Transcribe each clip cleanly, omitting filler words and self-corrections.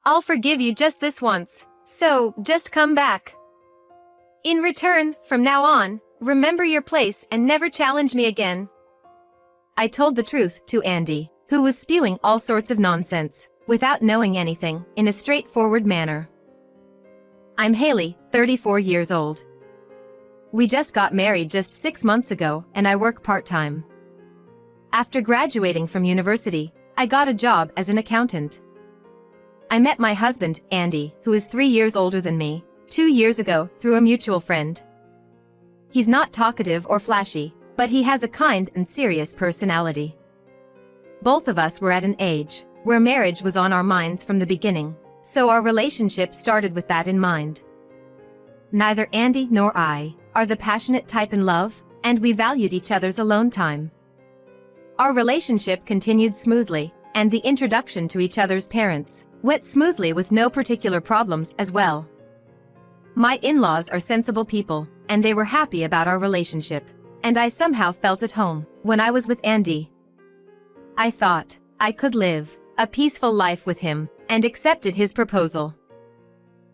I'll forgive you just this once, so just come back. In return, from now on, remember your place and never challenge me again." I told the truth to Andy, who was spewing all sorts of nonsense, without knowing anything, in a straightforward manner. I'm Haley, 34 years old. We just got married just 6 months ago, and I work part-time. After graduating from university, I got a job as an accountant. I met my husband, Andy, who is 3 years older than me, 2 years ago through a mutual friend. He's not talkative or flashy, but he has a kind and serious personality. Both of us were at an age where marriage was on our minds from the beginning, so our relationship started with that in mind. Neither Andy nor I are the passionate type in love, and we valued each other's alone time. Our relationship continued smoothly, and the introduction to each other's parents went smoothly with no particular problems as well. My in-laws are sensible people, and they were happy about our relationship, and I somehow felt at home when I was with Andy. I thought I could live a peaceful life with him, and accepted his proposal.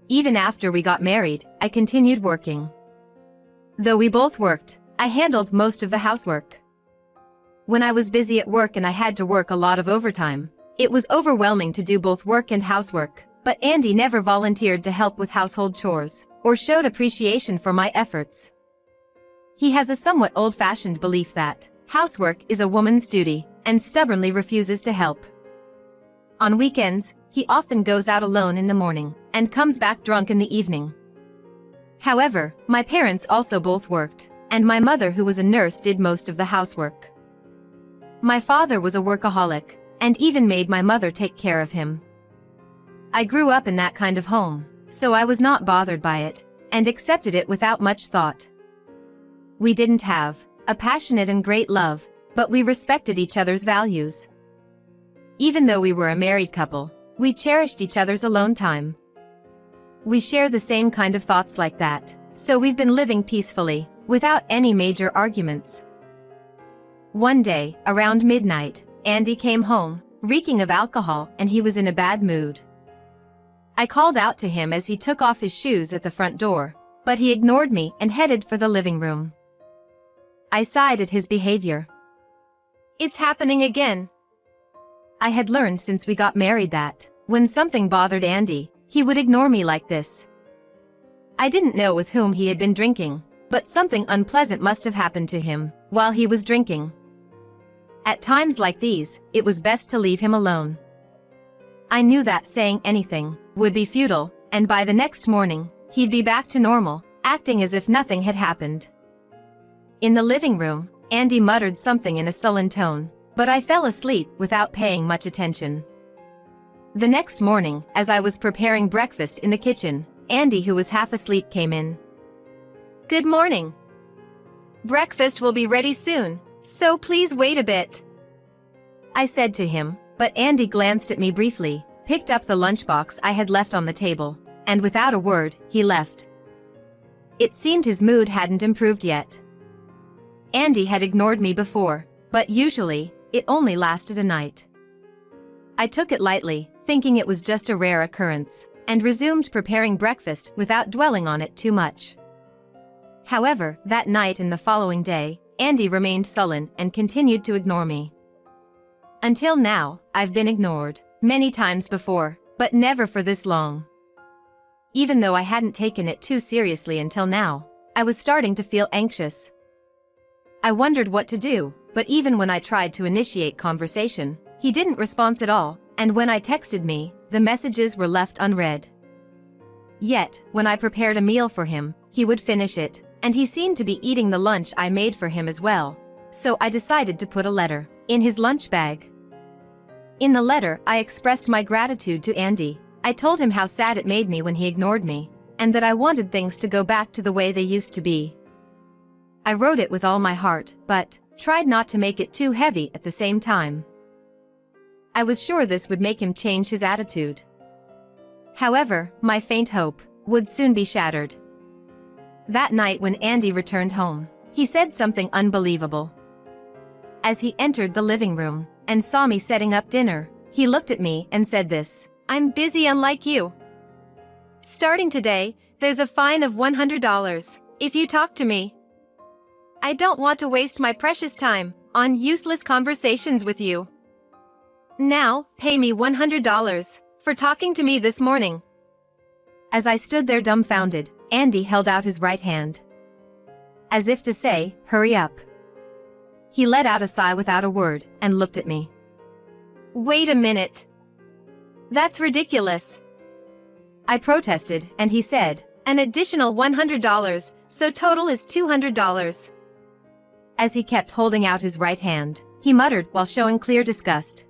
Even after we got married, I continued working. Though we both worked, I handled most of the housework. When I was busy at work and I had to work a lot of overtime, it was overwhelming to do both work and housework, but Andy never volunteered to help with household chores, or showed appreciation for my efforts. He has a somewhat old-fashioned belief that housework is a woman's duty, and stubbornly refuses to help. On weekends, he often goes out alone in the morning, and comes back drunk in the evening. However, my parents also both worked, and my mother, who was a nurse, did most of the housework. My father was a workaholic, and even made my mother take care of him. I grew up in that kind of home, so I was not bothered by it, and accepted it without much thought. We didn't have a passionate and great love, but we respected each other's values. Even though we were a married couple, we cherished each other's alone time. We share the same kind of thoughts like that, so we've been living peacefully, without any major arguments. One day, around midnight, Andy came home, reeking of alcohol, and he was in a bad mood. I called out to him as he took off his shoes at the front door, but he ignored me and headed for the living room. I sighed at his behavior. It's happening again. I had learned since we got married that, when something bothered Andy, he would ignore me like this. I didn't know with whom he had been drinking, but something unpleasant must have happened to him while he was drinking. At times like these, it was best to leave him alone. I knew that saying anything would be futile, and by the next morning, he'd be back to normal, acting as if nothing had happened. In the living room, Andy muttered something in a sullen tone, but I fell asleep without paying much attention. The next morning, as I was preparing breakfast in the kitchen, Andy, who was half asleep, came in. "Good morning. Breakfast will be ready soon, so please wait a bit," I said to him, but Andy glanced at me briefly, picked up the lunchbox I had left on the table, and without a word, he left. It seemed his mood hadn't improved yet. Andy had ignored me before, but usually, it only lasted a night. I took it lightly, thinking it was just a rare occurrence, and resumed preparing breakfast without dwelling on it too much. However, that night and the following day, Andy remained sullen and continued to ignore me. Until now, I've been ignored many times before, but never for this long. Even though I hadn't taken it too seriously until now, I was starting to feel anxious. I wondered what to do, but even when I tried to initiate conversation, he didn't respond at all, and when I texted me, the messages were left unread. Yet, when I prepared a meal for him, he would finish it, and he seemed to be eating the lunch I made for him as well, so I decided to put a letter in his lunch bag. In the letter, I expressed my gratitude to Andy. I told him how sad it made me when he ignored me, and that I wanted things to go back to the way they used to be. I wrote it with all my heart, but tried not to make it too heavy at the same time. I was sure this would make him change his attitude. However, my faint hope would soon be shattered. That night when Andy returned home, he said something unbelievable. As he entered the living room and saw me setting up dinner, he looked at me and said this: I'm busy unlike you. Starting today, there's a fine of $100 if you talk to me. I don't want to waste my precious time on useless conversations with you. Now, pay me $100 for talking to me this morning." As I stood there dumbfounded, Andy held out his right hand, as if to say, "Hurry up." He let out a sigh without a word and looked at me. "Wait a minute. That's ridiculous," I protested, and he said, "An additional $100, so total is $200. As he kept holding out his right hand, he muttered while showing clear disgust.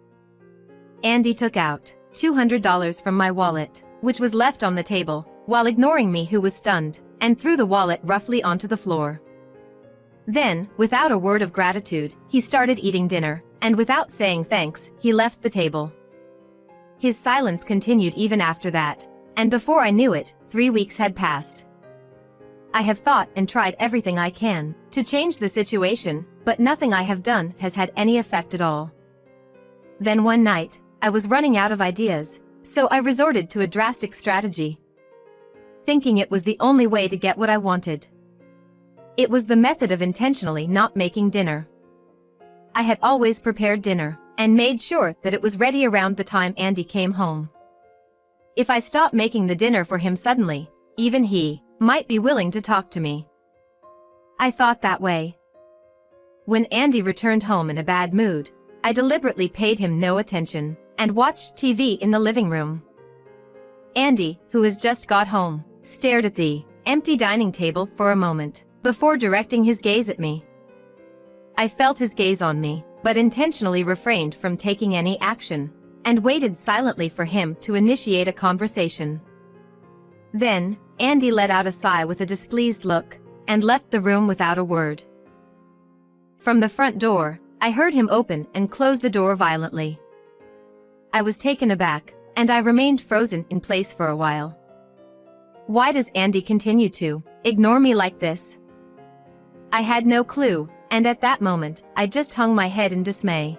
Andy took out $200 from my wallet, which was left on the table, while ignoring me who was stunned, and threw the wallet roughly onto the floor. Then, without a word of gratitude, he started eating dinner, and without saying thanks, he left the table. His silence continued even after that, and before I knew it, 3 weeks had passed. I have thought and tried everything I can to change the situation, but nothing I have done has had any effect at all. Then one night, I was running out of ideas, so I resorted to a drastic strategy, thinking it was the only way to get what I wanted. It was the method of intentionally not making dinner. I had always prepared dinner, and made sure that it was ready around the time Andy came home. If I stopped making the dinner for him suddenly, even he might be willing to talk to me. I thought that way. When Andy returned home in a bad mood, I deliberately paid him no attention, and watched TV in the living room. Andy, who has just got home, stared at the empty dining table for a moment, before directing his gaze at me. I felt his gaze on me, but intentionally refrained from taking any action, and waited silently for him to initiate a conversation. Then, Andy let out a sigh with a displeased look, and left the room without a word. From the front door, I heard him open and close the door violently. I was taken aback, and I remained frozen in place for a while. Why does Andy continue to ignore me like this? I had no clue, and at that moment, I just hung my head in dismay.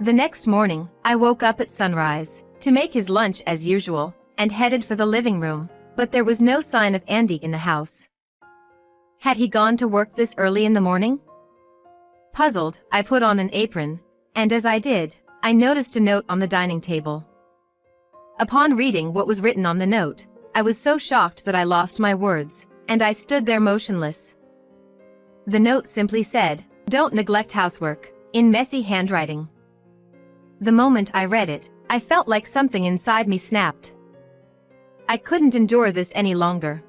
The next morning, I woke up at sunrise, to make his lunch as usual, and headed for the living room, but there was no sign of Andy in the house. Had he gone to work this early in the morning? Puzzled, I put on an apron, and as I did, I noticed a note on the dining table. Upon reading what was written on the note, I was so shocked that I lost my words, and I stood there motionless. The note simply said, "Don't neglect housework," in messy handwriting. The moment I read it, I felt like something inside me snapped. I couldn't endure this any longer.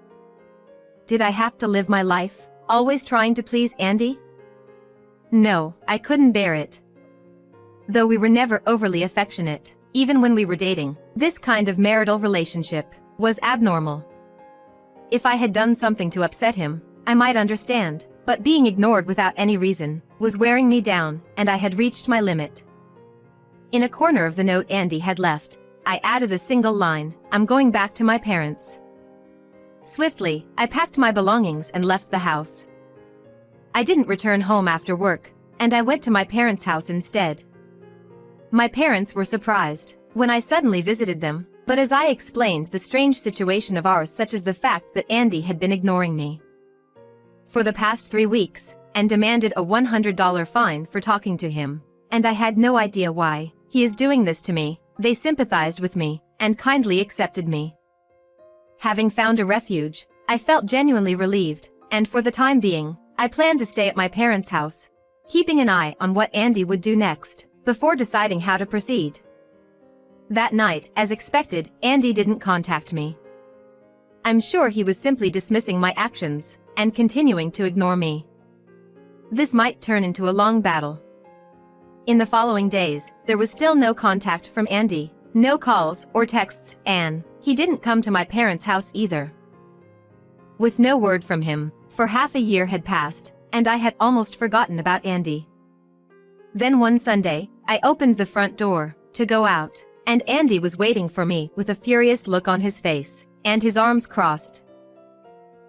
Did I have to live my life, always trying to please Andy? No, I couldn't bear it. Though we were never overly affectionate, even when we were dating, this kind of marital relationship was abnormal. If I had done something to upset him, I might understand, but being ignored without any reason was wearing me down, and I had reached my limit. In a corner of the note Andy had left, I added a single line, "I'm going back to my parents." Swiftly, I packed my belongings and left the house. I didn't return home after work, and I went to my parents' house instead. My parents were surprised when I suddenly visited them, but as I explained the strange situation of ours, such as the fact that Andy had been ignoring me for the past 3 weeks, and demanded a $100 fine for talking to him, and I had no idea why he is doing this to me, they sympathized with me, and kindly accepted me. Having found a refuge, I felt genuinely relieved, and for the time being, I planned to stay at my parents' house, keeping an eye on what Andy would do next, before deciding how to proceed. That night, as expected, Andy didn't contact me. I'm sure he was simply dismissing my actions, and continuing to ignore me. This might turn into a long battle. In the following days, there was still no contact from Andy, no calls or texts, and he didn't come to my parents' house either. With no word from him, for half a year had passed, and I had almost forgotten about Andy. Then one Sunday, I opened the front door to go out, and Andy was waiting for me with a furious look on his face, and his arms crossed.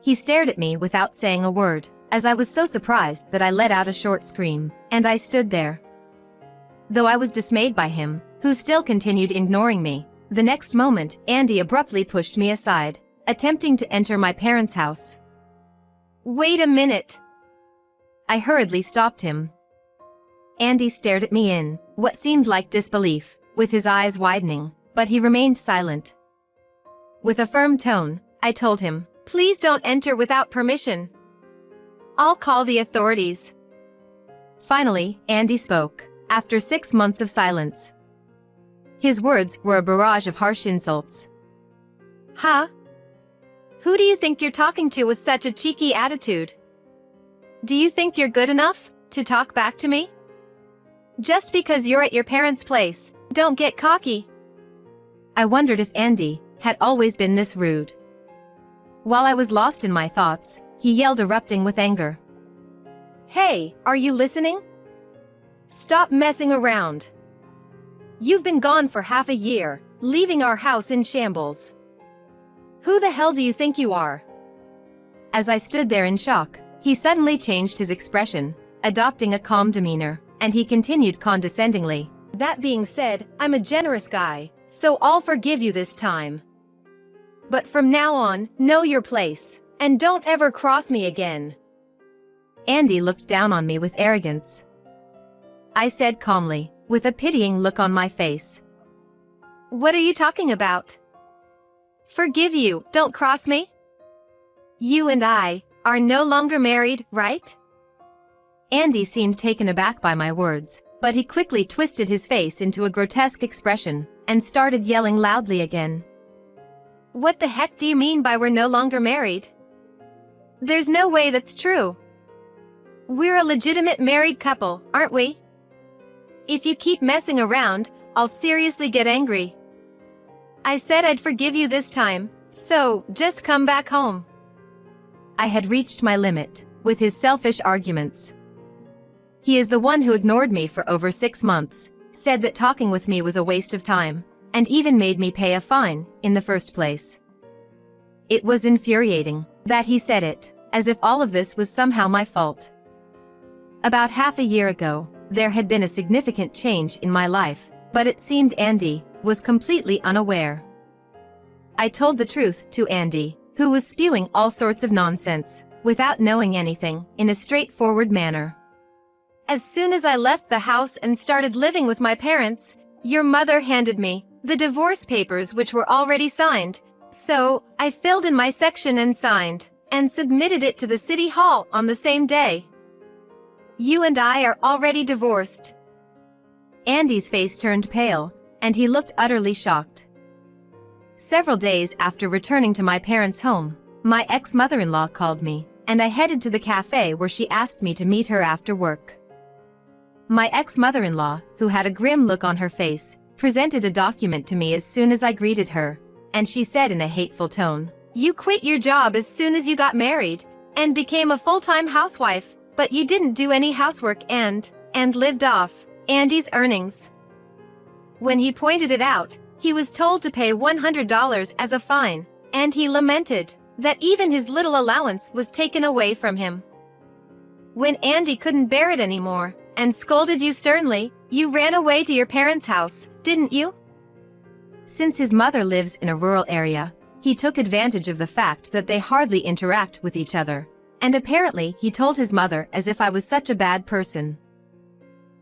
He stared at me without saying a word, as I was so surprised that I let out a short scream, and I stood there. Though I was dismayed by him, who still continued ignoring me, The next moment, Andy abruptly pushed me aside, attempting to enter my parents' house. "Wait a minute." I hurriedly stopped him. Andy stared at me in what seemed like disbelief, with his eyes widening, but he remained silent. With a firm tone, I told him, "Please don't enter without permission. I'll call the authorities." Finally, Andy spoke, after 6 months of silence. His words were a barrage of harsh insults. "Huh? Who do you think you're talking to with such a cheeky attitude? Do you think you're good enough to talk back to me? Just because you're at your parents' place, don't get cocky." I wondered if Andy had always been this rude. While I was lost in my thoughts, he yelled, erupting with anger. "Hey, are you listening? Stop messing around. You've been gone for half a year, leaving our house in shambles. Who the hell do you think you are?" As I stood there in shock, he suddenly changed his expression, adopting a calm demeanor, and he continued condescendingly, "That being said, I'm a generous guy, so I'll forgive you this time. But from now on, know your place, and don't ever cross me again." Andy looked down on me with arrogance. I said calmly, with a pitying look on my face, "What are you talking about? Forgive you, don't cross me? You and I are no longer married, right?" Andy seemed taken aback by my words, but he quickly twisted his face into a grotesque expression and started yelling loudly again. "What the heck do you mean by we're no longer married? There's no way that's true. We're a legitimate married couple, aren't we? If you keep messing around, I'll seriously get angry. I said I'd forgive you this time, so just come back home." I had reached my limit with his selfish arguments. He is the one who ignored me for over 6 months, said that talking with me was a waste of time, and even made me pay a fine in the first place. It was infuriating that he said it, as if all of this was somehow my fault. About half a year ago, there had been a significant change in my life, but it seemed Andy was completely unaware. I told the truth to Andy, who was spewing all sorts of nonsense, without knowing anything, in a straightforward manner. "As soon as I left the house and started living with my parents, your mother handed me the divorce papers, which were already signed, so I filled in my section and signed, and submitted it to the city hall on the same day. You and I are already divorced." Andy's face turned pale, and he looked utterly shocked. Several days after returning to my parents' home, my ex-mother-in-law called me, and I headed to the cafe where she asked me to meet her after work. My ex-mother-in-law, who had a grim look on her face, presented a document to me as soon as I greeted her, and she said in a hateful tone, "You quit your job as soon as you got married, and became a full-time housewife, but you didn't do any housework and lived off Andy's earnings." When he pointed it out, he was told to pay $100 as a fine, and he lamented that even his little allowance was taken away from him. When Andy couldn't bear it anymore, and scolded you sternly, you ran away to your parents' house, didn't you? Since his mother lives in a rural area, he took advantage of the fact that they hardly interact with each other, and apparently he told his mother as if I was such a bad person.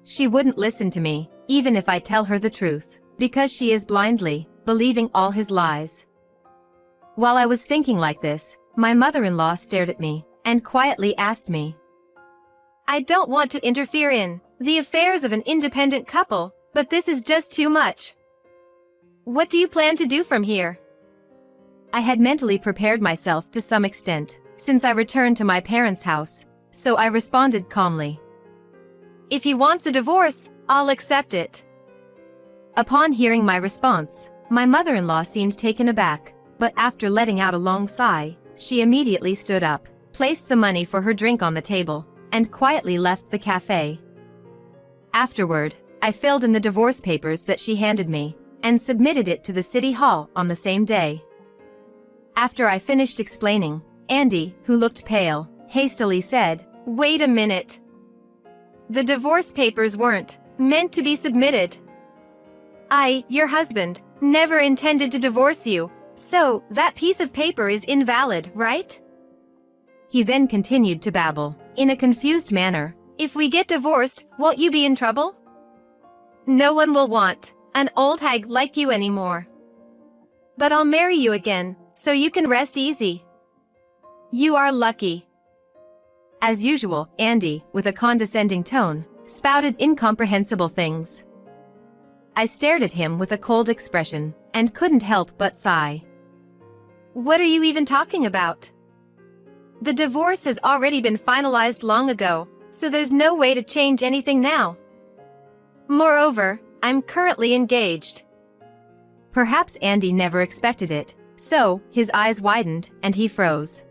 She wouldn't listen to me, even if I tell her the truth, because she is blindly believing all his lies. While I was thinking like this, my mother-in-law stared at me and quietly asked me, "I don't want to interfere in the affairs of an independent couple, but this is just too much. What do you plan to do from here?" I had mentally prepared myself to some extent, since I returned to my parents' house, so I responded calmly, "If he wants a divorce, I'll accept it." Upon hearing my response, my mother-in-law seemed taken aback, but after letting out a long sigh, she immediately stood up, placed the money for her drink on the table, and quietly left the cafe. Afterward, I filled in the divorce papers that she handed me, and submitted it to the city hall on the same day. After I finished explaining, Andy, who looked pale, hastily said, "Wait a minute. The divorce papers weren't meant to be submitted. Your husband, never intended to divorce you, so that piece of paper is invalid, right? He then continued to babble, in a confused manner. If we get divorced, won't you be in trouble? No one will want an old hag like you anymore. But I'll marry you again, so you can rest easy. You are lucky. As usual, Andy, with a condescending tone, spouted incomprehensible things. I stared at him with a cold expression, and couldn't help but sigh. What are you even talking about? The divorce has already been finalized long ago, so there's no way to change anything now. Moreover, I'm currently engaged. Perhaps Andy never expected it, so his eyes widened and he froze.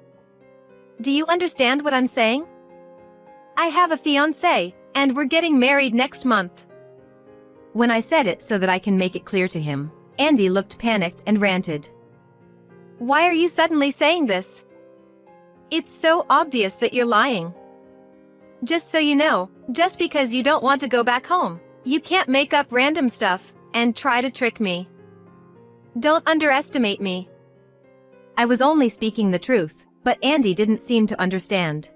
Do you understand what I'm saying? I have a fiancé, and we're getting married next month. When I said it so that I can make it clear to him, Andy looked panicked and ranted. Why are you suddenly saying this? It's so obvious that you're lying. Just so you know, just because you don't want to go back home, you can't make up random stuff and try to trick me. Don't underestimate me. I was only speaking the truth, but Andy didn't seem to understand.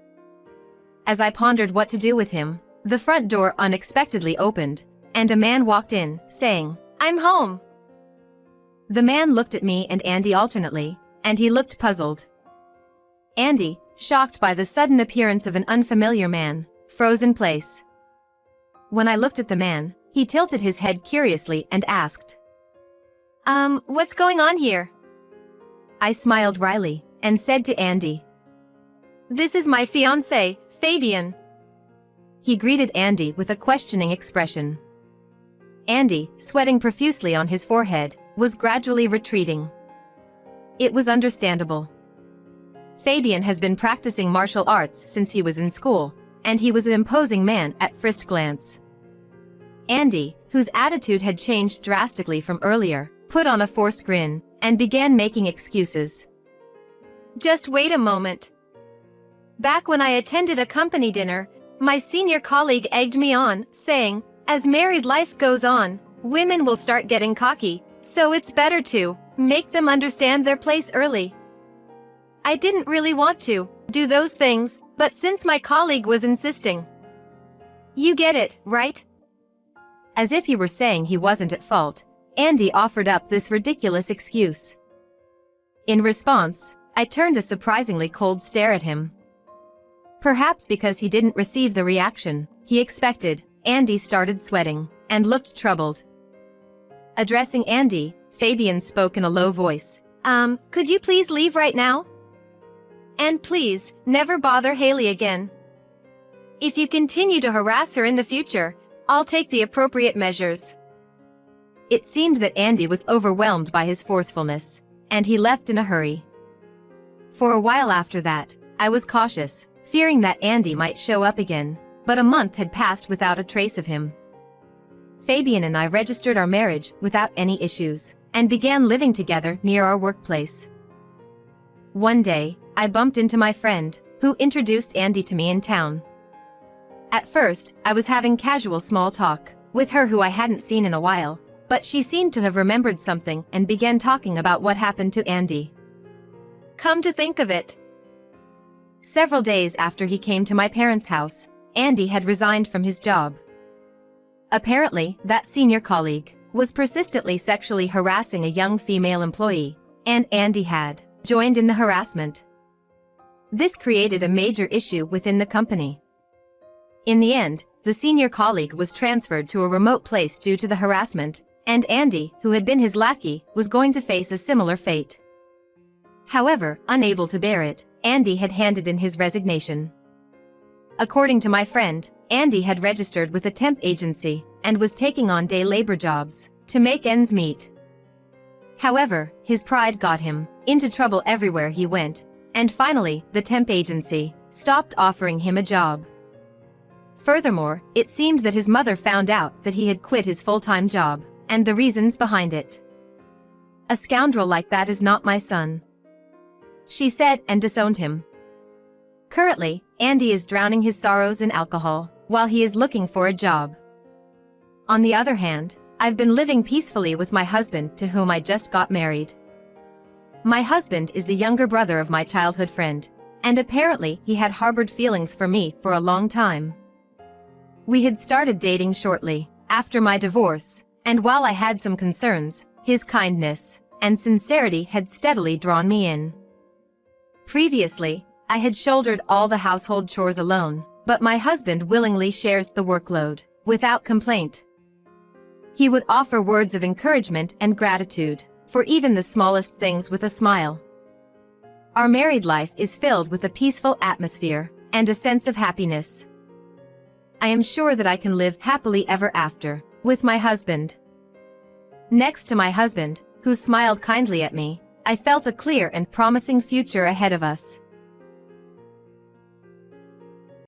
As I pondered what to do with him, the front door unexpectedly opened, and a man walked in, saying, I'm home. The man looked at me and Andy alternately, and he looked puzzled. Andy, shocked by the sudden appearance of an unfamiliar man, froze in place. When I looked at the man, he tilted his head curiously and asked, what's going on here? I smiled wryly, and said to Andy, This is my fiancé, Fabian. He greeted Andy with a questioning expression. Andy, sweating profusely on his forehead, was gradually retreating. It was understandable. Fabian has been practicing martial arts since he was in school, and he was an imposing man at first glance. Andy, whose attitude had changed drastically from earlier, put on a forced grin, and began making excuses. Just wait a moment. Back when I attended a company dinner, my senior colleague egged me on, saying, as married life goes on, women will start getting cocky, so it's better to make them understand their place early. I didn't really want to do those things, but since my colleague was insisting. You get it, right? As if he were saying he wasn't at fault, Andy offered up this ridiculous excuse. In response, I turned a surprisingly cold stare at him. Perhaps because he didn't receive the reaction he expected, Andy started sweating and looked troubled. Addressing Andy, Fabian spoke in a low voice. Could you please leave right now? And please, never bother Haley again. If you continue to harass her in the future, I'll take the appropriate measures. It seemed that Andy was overwhelmed by his forcefulness, and he left in a hurry. For a while after that, I was cautious, fearing that Andy might show up again, but a month had passed without a trace of him. Fabian and I registered our marriage without any issues, and began living together near our workplace. One day, I bumped into my friend, who introduced Andy to me in town. At first, I was having casual small talk with her who I hadn't seen in a while, but she seemed to have remembered something and began talking about what happened to Andy. Come to think of it. Several days after he came to my parents' house, Andy had resigned from his job. Apparently, that senior colleague was persistently sexually harassing a young female employee, and Andy had joined in the harassment. This created a major issue within the company. In the end, the senior colleague was transferred to a remote place due to the harassment, and Andy, who had been his lackey, was going to face a similar fate. However, unable to bear it, Andy had handed in his resignation. According to my friend, Andy had registered with a temp agency and was taking on day labor jobs to make ends meet. However, his pride got him into trouble everywhere he went, and finally, the temp agency stopped offering him a job. Furthermore, it seemed that his mother found out that he had quit his full-time job, and the reasons behind it. A scoundrel like that is not my son, she said, and disowned him. Currently, Andy is drowning his sorrows in alcohol, while he is looking for a job. On the other hand, I've been living peacefully with my husband, to whom I just got married. My husband is the younger brother of my childhood friend, and apparently he had harbored feelings for me for a long time. We had started dating shortly after my divorce, and while I had some concerns, his kindness and sincerity had steadily drawn me in. Previously, I had shouldered all the household chores alone, but my husband willingly shares the workload, without complaint. He would offer words of encouragement and gratitude for even the smallest things with a smile. Our married life is filled with a peaceful atmosphere and a sense of happiness. I am sure that I can live happily ever after with my husband. Next to my husband, who smiled kindly at me, I felt a clear and promising future ahead of us.